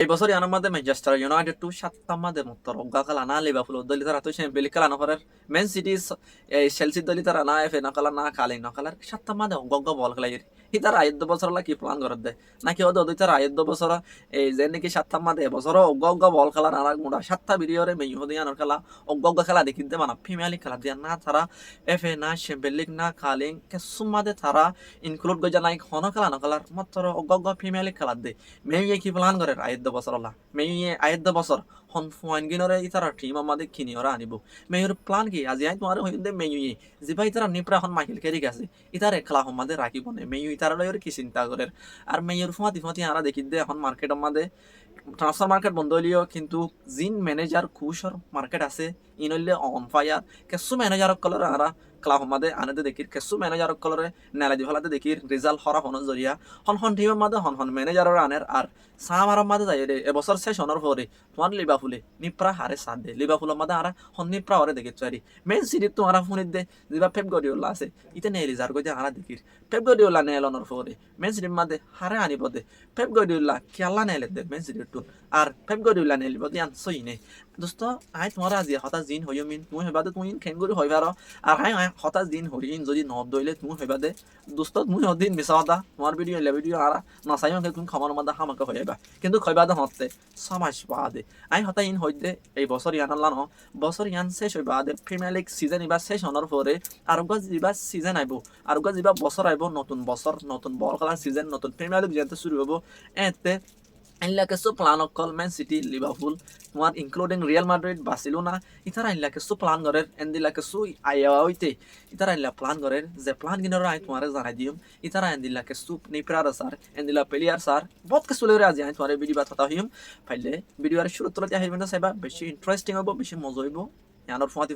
এই বছর ইয়ানোর মাঝে ম্যানচেস্টার ইউনাইটেড টু সাতটা মাঝে মতো রগ্গা কালা না লিভারপুল দলি তারা তো বেলি কালা নকরের ম্যান সিটি চেলসি দলি তারা না এফে নকালা না কালে নকালার সাতটা মাঝে অগ্গা বল খেলাই ই তারা আয়দ্য বছর কি প্ল্যান করে দেয় নাকি ওদের ওদের তারা আয়দ্য বছর এই যে নাকি সাতটা মাঝে এবছর অগ্গা বল খেলার আর মোটা সাতটা ভিডিওরে মেই হতে ইয়ানোর খেলা অগ্গা খেলা দেখিতে মানা ফিমেলি খেলা দিয়া না তারা এফে না চ্যাম্পিয়ন লিগ না কালিং কেসুম মাঝে তারা ইনক্লুড গজা নাই হন খেলা নকালার মাত্র অগ্গা ফিমেলি খেলা দে মেই কি প্ল্যান করে আয়দ্য বছর মেই আয়দ্য বছর হন ফুয়াইন গিনরে ইতারা টিম আমাদের কিনি ওরা আনিব মেয়র প্ল্যান কি আজি আই তোমার হইন্দে মেই জিবা ইতারা নিপ্রা হন মাইকেল কেরি গেছে ইতারে খেলা আমাদের রাখিব না মেই ইতারা লয়ের কি চিন্তা করে আর মেয়র ফুয়াতি আরা দেখি দে এখন মার্কেট আমাদের ট্রান্সফার মার্কেট বন্ধ হইলেও কিন্তু জিন ম্যানেজার খুশর মার্কেট আছে ইনলে অন ফায়ার কেসু ম্যানেজার কলর আরা ক্লাব মাদে আনতে দেখির কেসু ম্যানেজার কলরে নেলা দি ফলাতে দেখির রেজাল্ট হরা হন জরিয়া হন টিমের মাদে হন ম্যানেজারের আনের আর সামার মাদে যাই রে এবছর সেশনের পরে তোমার লিভারপুলে নিপ্রা হারে সাথ দে লিভারপুলের মাদে আরা হন নিপ্রা হরে দেখি চারি মেন সিটি তোমার ফোনে দে যেবা পেপ গার্দিওলা আছে ইতে নেলি যার গজে আরা দেখির পেপ গার্দিওলা নেলনের পরে মেন সিটির মাদে হারে আনিব দে পেপ গার্দিওলা খেলা নেলে দে মেন সিটির টুন আর পেপ গার্দিওলা নেলিব দিয়ান সই নে দোস্ত আই তোমার আজি হঠাৎ জিন হইও মিন তুমি হইবাদে তুমি খেঙ্গুরি হইবার আর হাই হঠাৎ দিন হরিণ যদি ন দইলে তুমি হইবাদে দোস্ত তুমি হদিন মিশাওদা তোমার ভিডিও এলে ভিডিও আর নাসাইমাকে তুমি খামার মাদা হামাকে হইবা কিন্তু হইবাদে হতে সমাজ বাদে আই হঠাৎ ইন হইতে এই বছর ইয়ান আল্লাহ ন বছর ইয়ান শেষ হইবা দে প্রিমিয়ার লিগ সিজন এবার শেষ হওয়ার পরে আর যা সিজন আইব আর যা বছর আইব নতুন বছর নতুন বল খেলার সিজন নতুন প্রিমিয়ার লিগ যেতে শুরু হবো এতে আইনলাকে সব প্ল্যান অকল ম্যান সিটি লিভারপুল তোমার ইনক্লুডিং রিয়াল মাদ্রিদ বার্সেলোনা ইতারা আইনলাকে সব প্ল্যান করের এন্দিলাকে সু আইয়া হইতে ইতারা আইনলা প্ল্যান করের যে প্ল্যান গিনার আই তোমারে জানাই দিম ইতারা এন্দিলাকে সুপ নিপ্রার সার এন্দিলা প্লেয়ার সার বহুত কিছু লরে আজি আই তোমারে ভিডিও বাতা হইম ফাইলে ভিডিওর শুরু তোলাতে আইবেন না সাইবা বেশি ইন্টারেস্টিং হবো বেশি মজা হইব ইয়ানোর ফাঁতি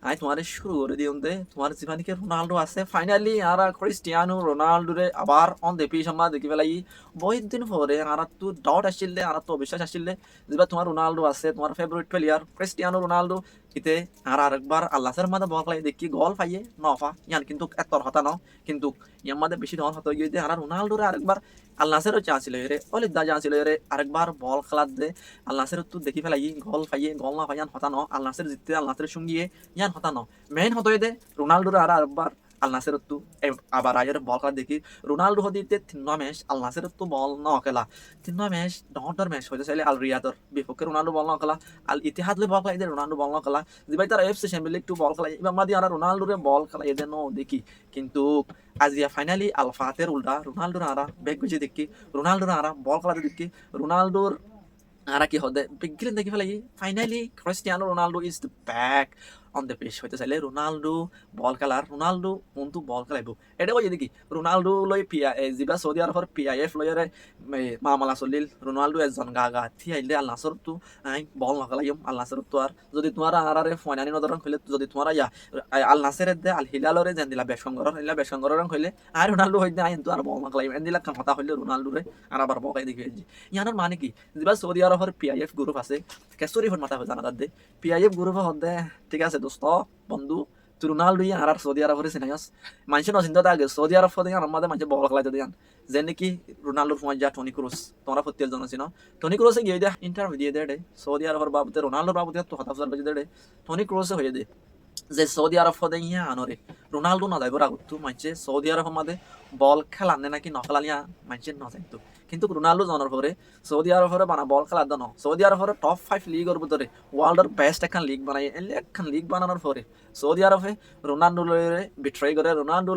আই তোমারে শুরু করে দিও দে তোমার জীবনীকে রোনাল্ডো আছে ফাইনালি আর ক্রিস্টিয়ানো রোনাল্ডো রে আবার অন দে পিছ আমরা দেখি পেলাই বহুত দিন পরে আর তো ডাউট আসছিল আর তো অবিশ্বাস আসছিল যেবা তোমার রোনাল্ডো আছে তোমার ফেভারিট প্লেয়ার ক্রিস্টিয়ানো রোনাল্ডো ইতে আর আরেকবার আল্লাহর মাদে বকলাই দেখি গল পাইয়ে নফা ইয়ান কিন্তু এতর হতা ন কিন্তু ইয়ার মাদে বেশি ধন হতো গিয়ে আর রোনাল্ডো রে আরেকবার আল্লাহর চান্স ছিল রে অলিদা চান্স ছিল রে আরেকবার বল খেলাত দে আল্লাহর তো দেখি ফেলাই গল পাইয়ে গল না পাইয়ান হতা ন আল্লাহর জিততে আল্লাহর সঙ্গিয়ে ইয়ান হতা ন মেইন হতো দে রোনাল্ডো আর আরেকবার আল্লাহর তো আবার আয়ের বল খেলা দেখি রোনাল্ডো হদিতে তিন ম্যাচ আল্লাহর তো বল ন খেলা তিন ম্যাচ ডর ম্যাচ হইতে চাইলে আল রিয়াদর বিপক্ষে রোনাল্ডো বল ন খেলা আল ইতিহাদ লে বল খেলা রোনাল্ডো বল ন খেলা যেবাই তার এফসি চ্যাম্পিয়ন লিগ টু বল খেলা এবার মাদি আর রোনাল্ডো রে বল খেলা এদের ন দেখি কিন্তু আজিয়া ফাইনালি আলফাতের উল্টা রোনাল্ডোর আরা বেগ গুজি দেখি রোনাল্ডোর আরা বল খেলাতে দেখি রোনাল্ডোর আরা কি হদে বিগিলেন দেখি ফেলাই finally Cristiano Ronaldo is the back on the pitch হইতে চাইলে রোনাল্ডো বল খেলার রোনাল্ডো কোনটো বল খেলাইব এটা কই দেখি রোনাল্ডো লই যিবা সৌদি আরবৰ PIF লয়রে মামলা চলিল রোনাল্ডো এজন গা থি আইলে আল নাসর তো আই বল নখলাইম আল নাসর তো আর যদি তোমার আরারে ফাইনালি নদরন কইলে যদি তোমার ইয়া আল নাসের দে আল হিলালরে যেন দিলা বেশঙ্গরন কইলে আর রোনাল্ডো হইতে আইন তো আর বল নখলাইম এন্দিলা কাম কথা হইলে রোনাল্ডো রে আর আবার বকাই দেখি ইয়ানোর মানে কি যিবা সৌদি আরবৰ PIF গ্রুপ আছে কেসরি হন মাথা জানা দে PIF গ্রুপ হদে ঠিক আছে দোস্ত বন্ধু তুই রোনাল্ডো আর সৌদি আরবের সিনাইস মানুষের নচিন্তা আগে সৌদি আরব ফদে আমাদের মানুষ বল খেলাইতে দেন যে নাকি রোনাল্ডোর ফোন যা টনি ক্রুজ তোমরা প্রত্যেক জন আছি না টনি ক্রুজে গিয়ে দে ইন্টারভিউ দিয়ে দে সৌদি আরবের বাবুতে রোনাল্ডোর বাবুতে তো হতাশার বাজে দে টনি ক্রুজে হয়ে দে যে সৌদি আরব ফদে ইয়া আনরে রোনাল্ডো না যাইব আগত মানুষে সৌদি আরব মাদে বল খেলানে নাকি নখেলালিয়া মানুষের নজাইতো কিন্তু রোনাল্ডো জনের পরে সৌদি আরবের বানা বল খেলার জন্য সৌদি আরবের টপ 5 লিগের ভিতরে ওয়ার্ল্ডের বেস্ট এখন লিগ বানাই এলে এখন লিগ বানানোর পরে সৌদি আরবে রোনাল্ডো লয়রে বিট্রাই করে রোনাল্ডো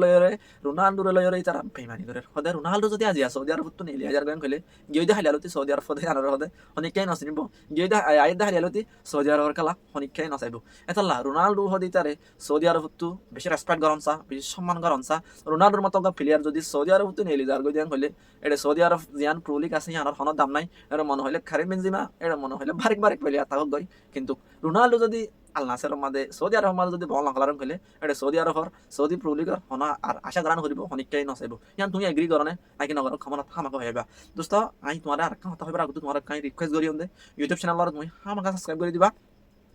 লয়রে তারা বেইমানি করে হদে রোনাল্ডো যদি আজি সৌদি আরব তো নেলি হাজার গেম খেলে গিয়ে দে হাইলালতি সৌদি আরব ফদে আনার হদে অনেকটাই নসিনিব গিয়ে দে আই দে হাইলালতি সৌদি আরবের খেলা অনেকটাই নসাইব এতলা রোনাল্ডো হদি তারে সৌদি আরব তো বেশি রেসপেক্ট করন সা বেশি সম্মান করন সা রোনাল্ডোর মতো প্লেয়ার যদি সৌদি আরব তো নেলি যার গদিয়ান হইলে এটা সৌদি আরব জিয়ান প্রো লিগ আছে ইয়ানোর হন দাম নাই এটা মনে হইলে কারিম বেনজিমা এটা মনে হইলে বারেক প্লেয়ার তাহক গই কিন্তু রোনাল্ডো যদি আল নাসের মাঝে সৌদি আরব মাঝে যদি বল নখলারম খেলে এটা সৌদি আরবর সৌদি প্রো লিগর হনা আর আশা গ্রান করিব অনেকটাই নসাইব ইয়ান তুমি এগ্রি করনে নাকি নগর ক্ষমতা হামাকে হইবা দোস্ত আই তোমার আর কথা হইবার আগতে তোমার কাই রিকোয়েস্ট করিও দে ইউটিউব চ্যানেল তুমি হামাকে সাবস্ক্রাইব করে দিবা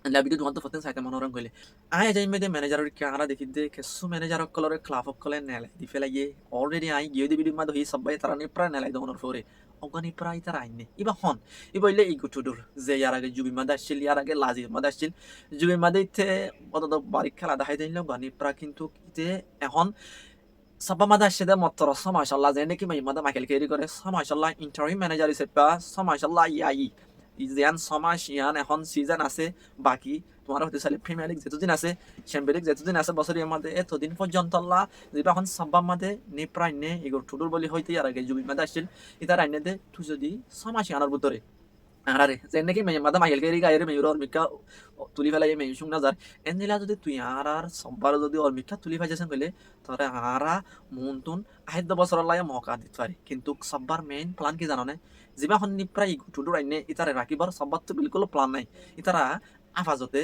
ভিডিও তোমার তো ফতেন সাইতে মনোরম কইলে আই যাই মেদে ম্যানেজারের ক্যামেরা দেখি দে কেসু ম্যানেজার কলরে ক্লাব কলে নেলে দি ফেলাইয়ে অলরেডি আই গিয়ে দি ভিডিও মাঝে হি সবাই তারা নে প্রায় নেলাই দমনের পরে অগনি প্রায় তার আইনে ইবা হন ইবা হইলে ই গুটুডুর যে ইয়ার আগে জুবি মাদা আসছিল ইয়ার আগে লাজি মাদা আসছিল জুবি মাদা ইতে অত বারিক খেলা দেখাই দিল গনি প্রা কিন্তু ইতে এখন sabab mada şede motor sama maşallah zende ki mada Michael Carey করে মাশাআল্লাহ ইন্টারিম ম্যানেজার হিসেবে মাশাআল্লাহ ইয়াই ইজিয়ান সমাজ ইয়ান এখন সিজন আছে বাকি তোমার হতে সালে প্রিমিয়ার লিগ যেতদিন আছে চ্যাম্পিয়ন লিগ যেতদিন আছে বছরের মধ্যে এতদিন পর্যন্ত আল্লাহ যেটা এখন সাব্বাম মাদে নেপ্রাইনে এগো টুডুর বলি হইতে আর আগে জুবি মাদা আসছিল ইতার আইনে দে তুই যদি সমাজ ইয়ানোর ভিতরে আরে যেন নাকি মাদা Michael Carey গায়ের মেয়র অর্মিকা তুলি ফেলাই মেয়র শুন নাজার এনদিলা যদি তুই আর সব্বার যদি অর্মিকা তুলি ফাইছেন কইলে তরে আরা মুনতুন আহিদ বছর লাই মৌকা দিতে পারি কিন্তু সব্বার মেইন প্ল্যান কি জানো না যিবা হন প্রায় টুডুর আইনে ইতারে রাখিবার সব্বার তো বিলকুল প্ল্যান নাই ইতারা আফাজতে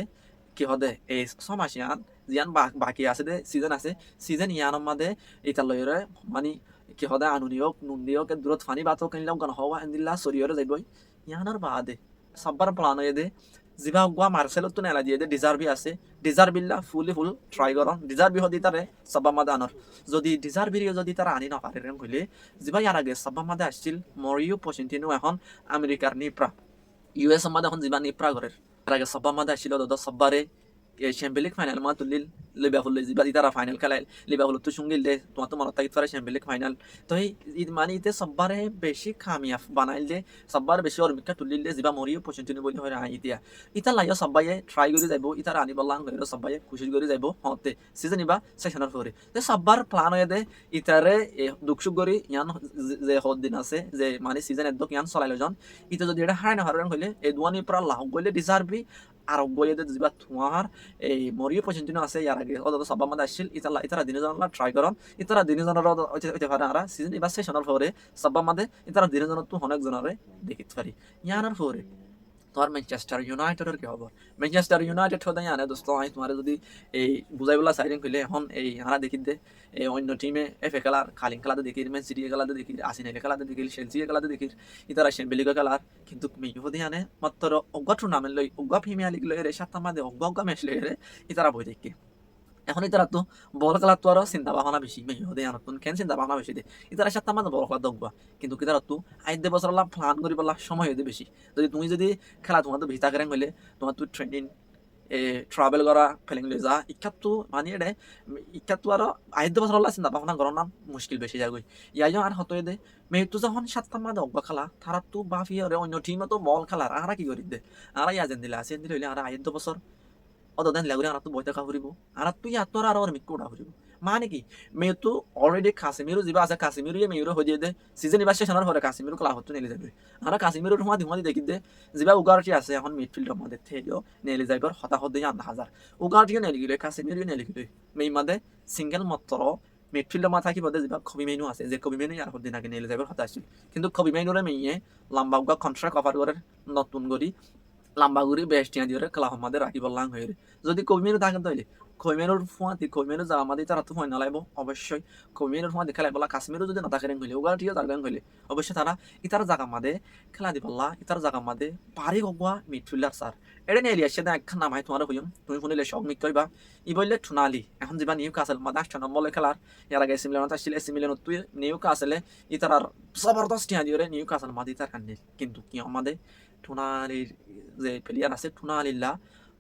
কি হদে এই ছমাস ইয়ান জিয়ান বাকি আছে দে সিজন আছে সিজন ইয়ানোর মাদে ইতার লয়রে মানে কি হদে আনুনিয়ক নুন দিয়ক দূরত ফানি বাতো কিনলাম গান হওয়া এনদিল্লা সরিয়রে যাইবই ইয়ানোর বাদে সব্বার প্ল্যান হয়ে দে যিবা গুয়া মার্সেলত তো নেলা দিয়ে দে ডিজার্ভি আছে ডিজার্ভিল্লা ফুল ট্রাই করন ডিজার্ভি হদি তারে সব্বা মাদে আনর যদি ডিজার্ভিরিও যদি তারা আনি নপারে রেম কইলে যিবা ইয়ার আগে সব্বা মাদে আসছিল মরিও পচিন্তিনো এখন আমেরিকার নিপ্রা ইউএস মাদে এখন যিবা নিপ্রা ঘরের তার আগে সব্বা মাদে আসছিল দাদা সব্বারে চ্যাম্পিয়ন লিগ ফাইনাল মা তুলিল লিভারপুল যিবা ইতারা ফাইনাল খেলাইল লিভারপুল তো সঙ্গিল দে তোমার তো মনত থাকিত পারে চ্যাম্পিয়ন লিগ ফাইনাল তো এই মানে ইতে সব্বারে বেশি কামিয়াব বানাইল দে সব্বার বেশি অর্মিকা তুলিল দে যিবা মরিও পচিন্তিনো বলি হয় ইতিয়া ইতা লাইও সব্বাইয়ে ট্রাই করে যাইব ইতারা আনি বললাম করে সব্বাইয়ে খুশি করে যাইব হতে সিজন ইবা সেশনের পরে তে সব্বার প্ল্যান হয়ে দে ইতারে দুঃখসুখ করি ইয়ান যে হদ দিন আছে যে মানে সিজন একদম ইয়ান চলাইল জন ইতা যদি এটা হারাই না হারান হইলে এই দুয়ানি প্রা লাভ গইলে ডিজার্ভি আর বইয়ে দে যিবা তোমার এই মরিও পচিন্তিনো আছে ইয়ার আগে অত সব্বার মধ্যে আসছিল ইতারা দিনে জন ট্রাই করন ইতারা দিনে জনের হইতে পারে আর সিজন ইবা সেশনের পরে সব্বার মধ্যে ইতারা দিনে জন তো অনেক জনরে দেখিতে পারি ইয়ানোর পরে তোমার ম্যানচেস্টার ইউনাইটেডের কি খবর ম্যানচেস্টার ইউনাইটেড হতে জানে দোস্ত আমি তোমার যদি এই বুঝাইবলা সাইডিং কইলে এখন এই হারা দেখি দে এই অন্য টিমে এফ এ খেলার খালিং খেলাতে দেখি ম্যান সিটি খেলাতে দেখি আসিনাইলে খেলাতে দেখি চেলসি খেলাতে দেখি ইতারা চ্যাম্পিয়ন খেলার কিন্তু মেই হতে জানে মাত্র অজ্ঞা টুর্নামেন্ট লই অজ্ঞা প্রিমিয়ার লিগ লই রে সাতটা মাঝে অজ্ঞা ম্যাচ লই রে ইতারা বই দেখি এখন ইতারা তো বল খেলার তো আরো চিন্তা ভাবনা বেশি মেই হতে জানো তুমি কেন চিন্তা ভাবনা বেশি দে ইতারা সাতটা মাঝে বল খেলা দগবা কিন্তু কিতারা তো আইদে বছর প্ল্যান করি বলা সময় হইতে বেশি যদি তুমি যদি খেলা তোমার তো ভিতা করেন হইলে তোমার তো ট্রেনিং ট্রাভেল করা ফেলিং লই যা ইচ্ছাতো মানে এটা ইচ্ছাতো আরো আইদে বছর চিন্তা ভাবনা করার নাম মুশকিল বেশি যাগই ইয়াই আর হতই দে মেয়ে তো যখন সাতটা মাঝে অজ্ঞা খেলা তারা তো বাফিয়ারে অন্য টিমে তো বল খেলার আর কি করি দে আর ইয়াজেন দিলে আসেন দিলে হইলে আর আইদে বছর অতদিন লাগুলে আর তো বই থাকা ফুরিব আর তুই আত্মর আর মিক্কু উঠা ফুরিব মানে কি মেয়ে তো অলরেডি কাশ্মীরও যা আছে কাশ্মীর মেয়েরও হয়ে দে সিজন এবার শেষের পরে কাশ্মীর ক্লাব হতো নেলে যাবে আর কাশ্মীরের ধুমাদি দেখি দে যা উগারটি আছে এখন মিডফিল্ডের মধ্যে থেকেও নেলে যাইবার হতাহত দিয়ে আন্দাজ হাজার উগারটিও নেলে গেলে কাশ্মীরও নেলে গেলে মেয়ে মাদে সিঙ্গেল মাত্র মিডফিল্ডের মাথা থাকিব যা কবি মেনু আছে যে কবি মেনু আর দিন আগে নেলে যাইবার হতা আসছিল কিন্তু কবি মেনুরে মেয়ে লম্বা উগা কন্ট্রাক্ট অফার করে নতুন করি লাম্বাগুড়ি বেস্টিয়া দিয়ে ক্লাব আমাদের রাখিব লাং হয়ে যদি কবিমেনু থাকেন তাইলে কবিমেনুর ফুয়াতি কবিমেনু যা আমাদের তারা তো হয় না লাগবো অবশ্যই কবিমেনুর ফুয়াতি খেলা বলা কাশ্মীরও যদি না থাকে হইলে ওগুলা ঠিক তার গান হইলে অবশ্যই তারা ইতার জায়গা মাদে খেলা দি পাল্লা ইতার জায়গা মাদে পারি গগুয়া মিডফিল্ডার স্যার এটা নিয়ে এলিয়াসে একখান নামাই তোমার হইম তুমি শুনিলে শখ মিক কইবা ই বললে ঠুনালি এখন যাবা নিউ কাসেল মাদে 8 নম্বর খেলার এর আগে সিমিলার আসলে সিমিলার তুই নিউ কাসেলে ইতার আর জবরদস্ত টিয়া দিয়ে নিউ কাসেল মাদি তার কান্দিল কিন্তু কি আমাদের ঠুনালির যে প্লেয়ার আছে ঠুনালিল্লা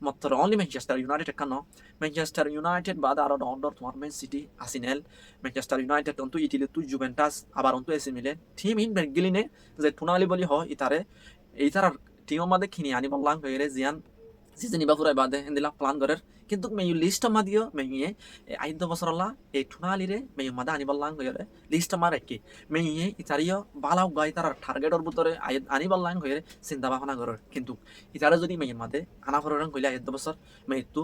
মাত্র অনলি ম্যানচেস্টার ইউনাইটেড কেন ম্যানচেস্টার ইউনাইটেড বাদ আরো অন্ডর তোমার ম্যান সিটি আসিনেল ম্যানচেস্টার ইউনাইটেড অন্তু ইটালি তুই জুভেন্টাস আবার অন্তু এসি মিলেন টিম ইন বেগিলিনে যে ঠুনালি বলি হয় ইতারে এইটার টিমের মধ্যে খিনি আনি বললাম হয়ে জিয়ান সিজন ইবা ফুরাই বাদে এন্দিলা প্ল্যান করার কিন্তু মেয়ু লিস্ট মাদিও মেয়ে আইদ বছরলা এই ঠুনালিরে মেয়ু মাদা আনি বললাম হয়ে লিস্ট মার কি মেয়ে ইতারিও বালাও গাই তার টার্গেটের ভিতরে আনি বললাম হয়ে চিন্তা ভাবনা করার কিন্তু ইতারে যদি মেয়ের মাদে আনা করার কইলে আইদ বছর মেয়েতো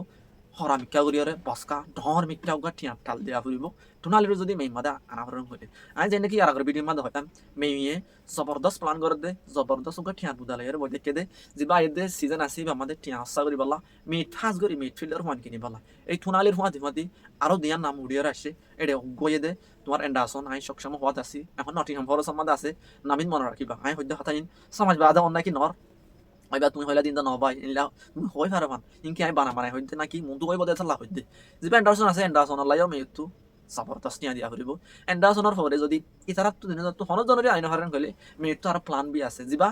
হরা মিক্কা করিয়ারে বসকা ডর মিক্কা উগা টিয়া টাল দেয়া ফুরিব ঠুনালিরে যদি মেয়ে মাদা আনা করার কইলে আমি জানি কি আর আগের ভিডিও মাদে হইতাম মেয়ে জবরদস্ত প্ল্যান করে দে জবরদস্ত উগা টিয়া বুদালে এর বই দেখে দে যিবা আইদে সিজন আসিব আমাদের টিয়া আশা করি বলা মিড ফাস করি মিডফিল্ডার হুয়ান কিনি বলা এই ঠুনালির হুয়াতি আরো দিয়ার নাম উড়িয়ে আসে এটা গইয়ে দে তোমার এন্ডারসন আই সক্ষম হওয়াত আছি এখন নটিংহাম ফরেস্ট মাদে আছে নামিন মনে রাখিবা আই হইতে হতাইন সমাজ বাদা অন্য কি নর হয়বা তুমি হইলা দিনটা নবাই ইনলা তুমি হই পারবান ইনকি আই বানাই হইতে নাকি মন তো কইব দে থালা হইতে যিবা এন্ডারসন আছে এন্ডারসন লাইও মেয়তু জবরদস্ত নিয়া দিয়া ফুৰিব এণ্ডাৰছনৰ ফৰে যদি ইতাৰাতো দিনতো হনজনৰে আইন হাৰণ কলে মেয়েতো আৰু প্লান বি আছে যিবা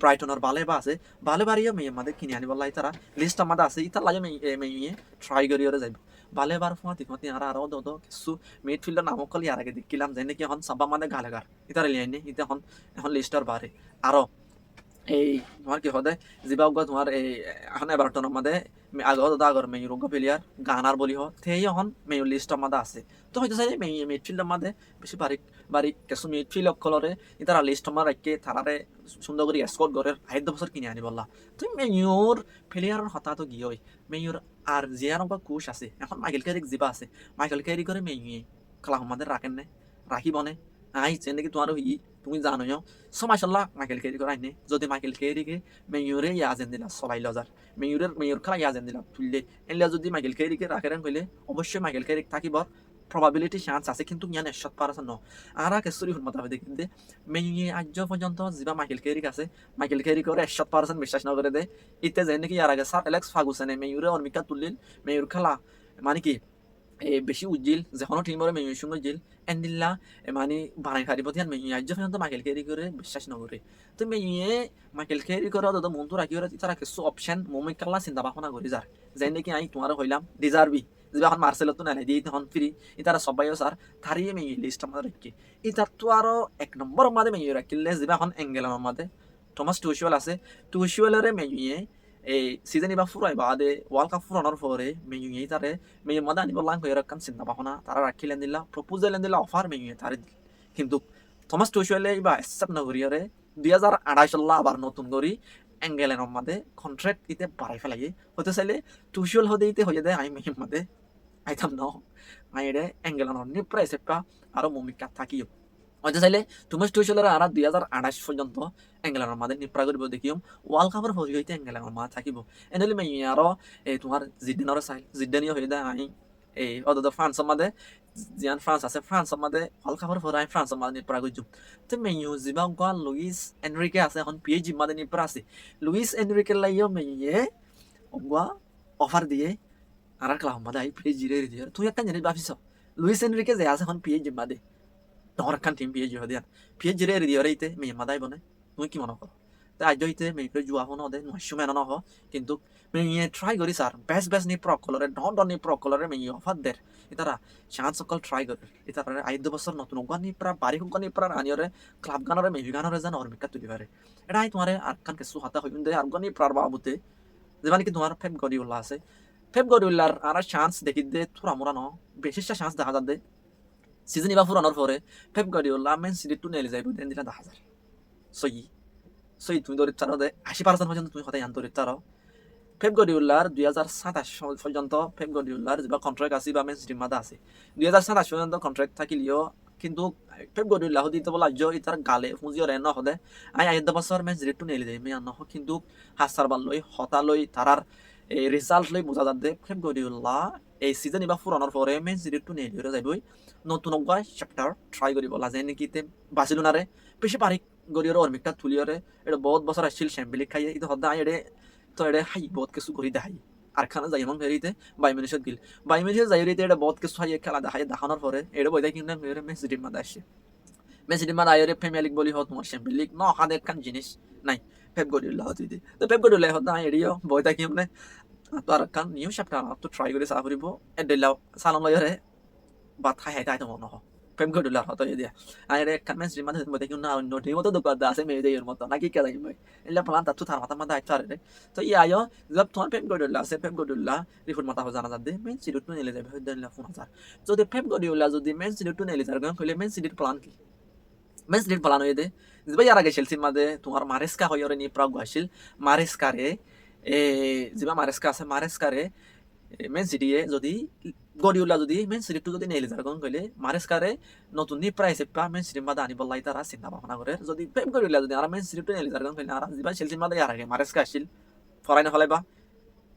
ব্ৰাইটনৰ বালে বা আছে বালে বাৰিও মেয়ে মাদে কিনি আনিব লাই তারা লিস্ট আমাদে আছে ইতার লাগে মেয়ে ট্রাই করিওরে যাইব বালে বার ফুয়াতি ফুয়াতি আর দো কিছু মিডফিল্ডার নামক কলি আর আগে দেখিলাম যেন কি এখন সাবা মানে গালেগার ইতার লিয়াইনে ইতা এখন লিস্টার বারে আরো এই তোমার কি হদে যিবা তোমার এই এখন এবারটনের মধ্যে আগর মেয়ে রোগ প্লেয়ার গানার বলি হ সেই এখন মেয়ে লিস্টর মধ্যে আছে তো হয়তো চাই মেয়ে মিডফিল্ডের মধ্যে বেশি বারিক কিছু মিডফিল্ড অকলরে ইতারা লিস্ট আমার রাখে তারারে সুন্দর করে স্কোর করে 5 বছর কিনে আনি বললা তুই মেয়র প্লেয়ারের হতা তো গিয়ে মেয়র আর যে আর কোচ আছে এখন মাইকেল ক্যারিক যিবা আছে মাইকেল ক্যারি করে মেয়ে খেলা আমাদের রাখেন নে রাখিব নে আই যেনেকি তোমার তুমি জানো সমাইশাল্লাহ মাইকেল ক্যারি করে আইনে যদি মাইকেল ক্যারিকে মেয়রে ইয়াজেন দিলা চলাই লজার মেয়র খেলা ইয়াজেন দিলা তুললে এনলিয়া যদি মাইকেল ক্যারিকে রাখেন কইলে অবশ্যই মাইকেল ক্যারিক থাকিবর প্রবাবিলিটি চান্স আছে কিন্তু ইয়ান 100% ন আর কেসরি হুন মতাবে দেখতে মেয়ে আজ পর্যন্ত যিবা মাইকেল ক্যারিক আছে মাইকেল ক্যারিক করে 100% বিশ্বাস না করে দে ইতে যেন নাকি আর আগে স্যার অ্যালেক্স ফাগুসেনে মেয়রে অর্মিকা তুললেন মেয়র খেলা মানে কি বেশি উজ্জিল যেখনো টিমরে মেয়র সঙ্গে জিল এন্ডিল্লা মানে বানাই খারিব ধ্যান মেয়ে আজ পর্যন্ত মাইকেল ক্যারি করে বিশ্বাস নকরে তো মেয়ে মাইকেল ক্যারি করে দাদা মনটো রাখি করে তারা কিছু অপশন মোমিক কাল্লা চিন্তা ভাবনা করি যার যেন নাকি আমি তোমার হইলাম ডিজার্ভি যে এখন মার্সেলতো নাই দিয়ে তখন ফ্রি ইতারা সবাইও স্যার থারিয়ে মেয়ে লিস্ট আমাদের রাখি ইতার তো আরো এক নম্বর মাদে মেয়ে রাখিলে যে এখন এঙ্গেলের মাদে থমাস টুশিওয়াল আছে টুশিওয়ালের মেয়ে এই সিজন ইবা ফুরাই বাদে ওয়ার্ল্ড কাপ ফুরানোর পরে মেয়ে তারে মেয়ে মাদে আনিব লাং হয়ে রাখান চিন্তা ভাবনা তারা রাখিলেন দিলা প্রপোজাল দিলা অফার মেয়ে তারে কিন্তু থমাস টুশিওয়ালে ইবা অ্যাকসেপ্ট না করিয়ারে 2028 আবার নতুন করি এঙ্গেলের মাদে কন্ট্রাক্ট ইতে বাড়াই ফেলাই হতে চাইলে টুশিওল হতে ইতে হয়ে যায় আমি মেয়ের মাদে আইতাম ন মায়েরে এঙ্গেলের নিপ্রায় সেপা আরো মমিকা থাকিও হতে চাইলে তুমি টুশিওলের আর 2028 পর্যন্ত এঙ্গেলের মাদে নিপ্রায় করব দেখিম ওয়ার্ল্ড কাপের হয়ে হইতে এঙ্গেলের মাদে থাকিব এনেলে মেয়ে আরো এই তোমার জিডেনরে চাইল জিডেনিও হয়ে যায় আমি এই অদর ফ্রান্সের মাদে জিয়ান ফ্রান্স আছে ফ্রান্সের মাদে ওয়ার্ল্ড কাপের পরে আমি ফ্রান্সের মাদে নিপ্রায় করছি তো মেয়ে যিবা গোয়া লুইস এনরিকে আছে এখন পিএইচজি মাদে নিপ্রা আছে লুইস এনরিকে লাইও মেয়ে গোয়া অফার দিয়ে আর ক্লাব মাদে আই পিএইচজি রে দিয়ে তুই একটা জানিস ভাবিস লুইস এনরিকে যে আছে এখন পিএইচজি মাদে তোমার একখান টিম পিএইচজি হয়ে দেন পিএইচজি রে দিয়ে রেইতে মেয়ে মাদাই বনে তুমি কি মনে করো তাই আজ হইতে মেয়ে জুয়া হন দে নশো মেন নহ কিন্তু মেয়ে ট্রাই করি স্যার বেস্ট নি প্রক কলরে ডন নি প্রক কলরে মেয়ে অফার দের ইতারা চান্স সকল ট্রাই করে ইতারা 5 বছর নতুন গানি প্রা বাড়ি গানি প্রা আনিয়রে ক্লাব গানরে মেয়ে গানরে জান অর্মিকা তুলি পারে এটা আই তোমারে আর কান কিছু হাতা হইন দে আর গানি প্রার বাবুতে যেমন কি তোমার ফেব গডিওলা আছে ফেব গডিওলার আর চান্স দেখি দে তোরা মোরা ন বেশি চান্স দেখা যাবে সিজন ইবা ফুরানোর পরে ফেব গডিওলা মেন সিটি টু নেলে যাইব দেন দিলা 10,000 সই তুমি ধরে চারো দে 80% পর্যন্ত তুমি হতে আন্তরিক চারো ফেব গডিওলার 2027 পর্যন্ত ফেব গডিওলার যেবা কন্ট্রাক্ট আছে বা মেন সিটি মাদা আছে 2027 পর্যন্ত কন্ট্রাক্ট থাকিলেও কিন্তু ফেব গডিওলা হদিতে বলা জ ইতার গালে ফুজিও রে ন হদে আই 5 বছর মেন সিটি টু নেলে যাই মে ন কিন্তু হাসার বাল লই হতা লই তারার এই রেজাল্ট লই বোঝা যাবে ফেব গডিওলা এই সিজন ইবা ফুরানোর পরে মেন সিটি টু নেলে যাইবই নতুন গয় চ্যাপ্টার ট্রাই করিব লাগে নাকি তে বার্সেলোনারে বেশি পারি গরিয়র অর্মিকটা তুলিয়রে এটা বহুত বছর আসছিল চ্যাম্পিয়ন খাইয়ে কিন্তু হদা এড়ে তো এড়ে হাই বহুত কিছু করি দেখাই আর খানা যাই এমন হেরিতে বাইমিনিশত গিল বাইমিনিশত যাই রেতে এটা বহুত কিছু হাইয়ে খেলা দেখাই দেখানোর পরে এটা বইদা কিন্তু মেসি টিম মাদা আসছে মেসি টিম মাদা আইরে প্রিমিয়ার লিগ বলি হত তোমার চ্যাম্পিয়ন লিগ ন হাদে কান জিনিস নাই পেপ গডিওলা হতে দি তো পেপ গডিওলা হদা এড়িও বইদা কি মানে তো আর কান নিউ চ্যাপ্টার তো ট্রাই করে সাফরিব এডেলা সালাম লয়রে বাত হাই হাই তো মনে হয় ফেম গডিওলার হতো দিয়া আইরে কামেন্স রিমানে মতে কি না অন্য টিম মতো দোকান আছে মেয়ে এর মতো নাকি কে যাইবে এলা প্ল্যান তা তুতার মাথা মাথা আইতারে রে তো আয়ো জব তোমার ফেম গডিওলা আছে ফেম গডিওলা রিপোর্ট মাথা জানা যাবে মেন সিটি টু নেলে যাবে দেনলা 4000 যদি ফেম গডিওলা যদি মেন সিটি টু নেলে যাবে কইলে মেন সিটির প্ল্যান কি মেন সিটির প্ল্যান হইদে যে ইয়ার আগে চেলসির মাঝে তোমার মারেস্কা হইরে নি প্রাগ আসিল মারেস্কারে এ যিবা মারেস্কা আছে মারেস্কারে মেন সিটিয়ে যদি গডিওলা যদি মেন সিটি টু যদি নেলে যার কোন কইলে মারেস্কারে নতুন নি প্রাইস পা মেন সিটি মাদা আনি বলাই তারা চিন্তা ভাবনা করে যদি পেপ গডিওলা যদি আর মেন সিটি টু নেলে যার কোন কইলে আর যিবা চেলসির মাদা ইয়ার আগে মারেস্কা আসিল ফরাইনা হলাইবা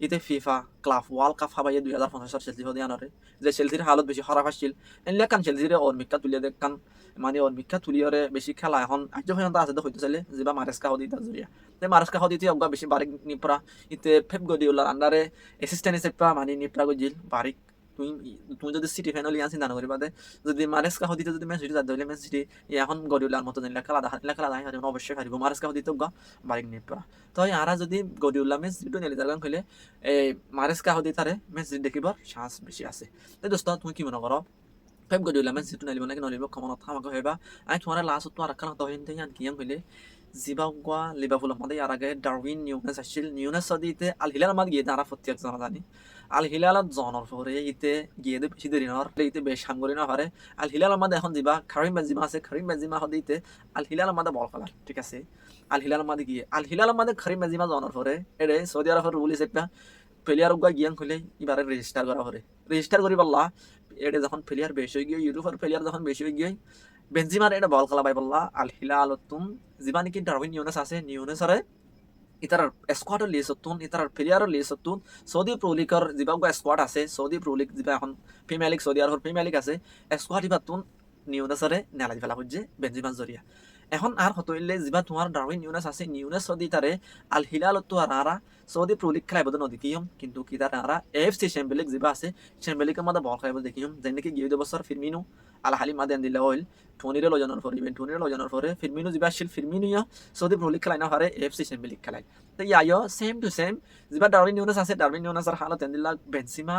ইতে ফিফা ক্লাব ওয়ার্ল্ড কাপ হাবাইয়ে 2050 সাল চেলসি হদি আনরে যে চেলসির হালত বেশি খারাপ আসছিল এনলে কান চেলসিরে অর্মিকা তুলিয়ে দেখ কান মানে অর্মিকা তুলিয়রে বেশি খেলা এখন আজ পর্যন্ত আছে তো হইতে চাইলে যেবা মারেস্কা হদি তাজুরিয়া তে মারেস্কা হদিতে অগা বেশি বারিক নিপরা ইতে ফেপ গডিওলার আন্ডারে অ্যাসিস্ট্যান্ট হিসেবে মানে নিপরা গজিল বারিক তুমি যদি সিটি ফাইনাল ইয়ান চিন্তা নকৰিবা দে যদি মাৰেস্কা হদিতে যদি মেন সিটি যাতে হলে মেন সিটি এখন গডিউলার মতো জানিলে খেলা দায় অবশ্যই হারিব মারেস্কা হদিতে গা বারিক নিপা তো আরা যদি গডিউলা মেন সিটি নেলি জাগান কইলে এই মারেস্কা হদি তারে মেন সিটি দেখিবার চান্স বেশি আছে তো দোস্ত তুমি কি মনে করো পেপ গডিউলা মেন সিটি নেলিব নাকি নলিব কমন থামাকে হইবা আই তোমার লাস্ট তোমার খেলা তো হিনতে ইয়ান কিয়ান কইলে জিবাগুয়া লিভারপুল আমাদের আর আগে ডারউইন নিউনেস আসছিল নিউনেস সদিতে আল হিলাল আমাদের গিয়ে তারা প্রত্যেক জন জানি আল হিলালত জনের পরে ইতে গিয়ে বেশি দেরি নর ইতে বেশ হাম করি না পারে আল হিলাল আমাদের এখন যাবা কারিম বেনজিমা আছে কারিম বেনজিমা হদিতে আল হিলাল আমাদের বল খেলার ঠিক আছে আল হিলাল আমাদের গিয়ে আল হিলাল আমাদের কারিম বেনজিমা জনের পরে এরে সৌদি আরবের রুলিস একটা প্লেয়ার গিয়া গিয়ান খুলে এবারে রেজিস্টার করা পরে রেজিস্টার করি বললা এটা যখন প্লেয়ার বেশি হয়ে গিয়ে ইউরোপের প্লেয়ার যখন বেশি হয়ে গিয়ে বেনজিমার এটা বল খেলা পাই বললা আল হিলালতুম যিবা নেকি ডারউইন নিউনেস আছে নিউনেসরে ইতার স্কোয়াডৰ লিষ্টতুন ইতাৰ প্লেয়াৰৰ লিষ্টতুন সৌদি প্ৰ লিগৰ যিবা স্কোয়াড আছে সৌদি প্ৰ লিগ যিবা এখন প্ৰিমিয়াৰ লিগ সৌদি আৰবৰ প্ৰিমিয়াৰ লিগ আছে স্কোয়াড ইবাতুন নিউনেসরে নেলাই ফেলা হচ্ছে বেনজিমার জরিয়া এখন আর হতইলে যিবা তোমার ডারউইন নিউনেস আছে নিউনেস সৌদি তারে আল হিলালতো আরা সৌদি প্ৰ লিগ খেলাইব নদিকিয়ম কিন্তু কি তার আরা এফসি চ্যাম্পিয়ন লিগ যিবা আছে চ্যাম্পিয়ন লিগের মধ্যে বল খেলাইব দেখিয়ম যেন নাকি গিয়ে বছর ফিরমিনো আল হালি মাদেন দিলে হইল টোনিরে লজনের পরে ইভেন টোনিরে লজনের পরে ফিরমিনো যিবা আছিল ফিরমিনো সৌদি প্ৰ লিগ খেলাই না পারে এফসি চ্যাম্পিয়ন লিগ খেলাই তো ইয়ায়ো সেম টু সেম যিবা ডারউইন নিউনেস আছে ডারউইন নিউনেসের হালত এন দিলা বেনজিমা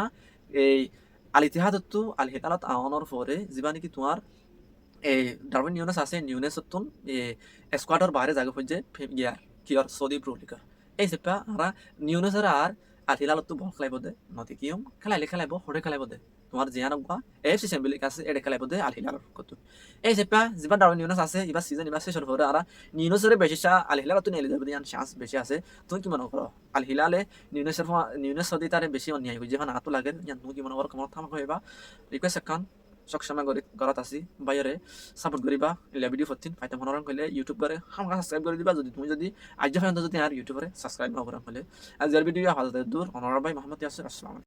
এই আল ইতিহাদতো আল হিলালত আওয়ানোর পরে যিবা নাকি তোমার এই ডারউইন নিউনেস আছে নিউনেসতুন স্কোয়াডর বাইরে জায়গা হচ্ছে ইয়ার কিয়র সৌদি প্ৰ লিগৰ এই সেপা আরা নিউনেসের আর আল হিলালতো বল খেলাইব দে নতি কিয়ম খেলাইব হরে খেলাইব দে তোমার জিয়ান গা এফসি চ্যাম্পিয়ন লিগ আছে এটা খেলাইব দে আল হিলালর কত এই সেপা যিবা ডারউইন নিউনেস আছে ইবা সিজন ইবা শেষর পরে আরা নিউনেসের বেশিসা আল হিলালতো নেলি যাব দিয়ান চান্স বেশি আছে তুমি কি মনে করো আল হিলালে নিউনেস সদি তারে বেশি অন্যায় হই যেখানে আতো লাগে তুমি কি মনে করো কেমন থামা হইবা রিকোয়েস্ট একান সবসময় ঘৰত আছি বাইরে সাপোর্ট করিবা এলা ভিডিও ফতিন ফাইতে মনোরম কইলে ইউটিউব করে হামকা সাবস্ক্রাইব করে দিবা যদি তুমি যদি আজ পর্যন্ত যদি আর ইউটিউবে সাবস্ক্রাইব না করা হলে আজ ভিডিও হাজার দূর অনর ভাই মোহাম্মদ ইয়াসির আসসালামু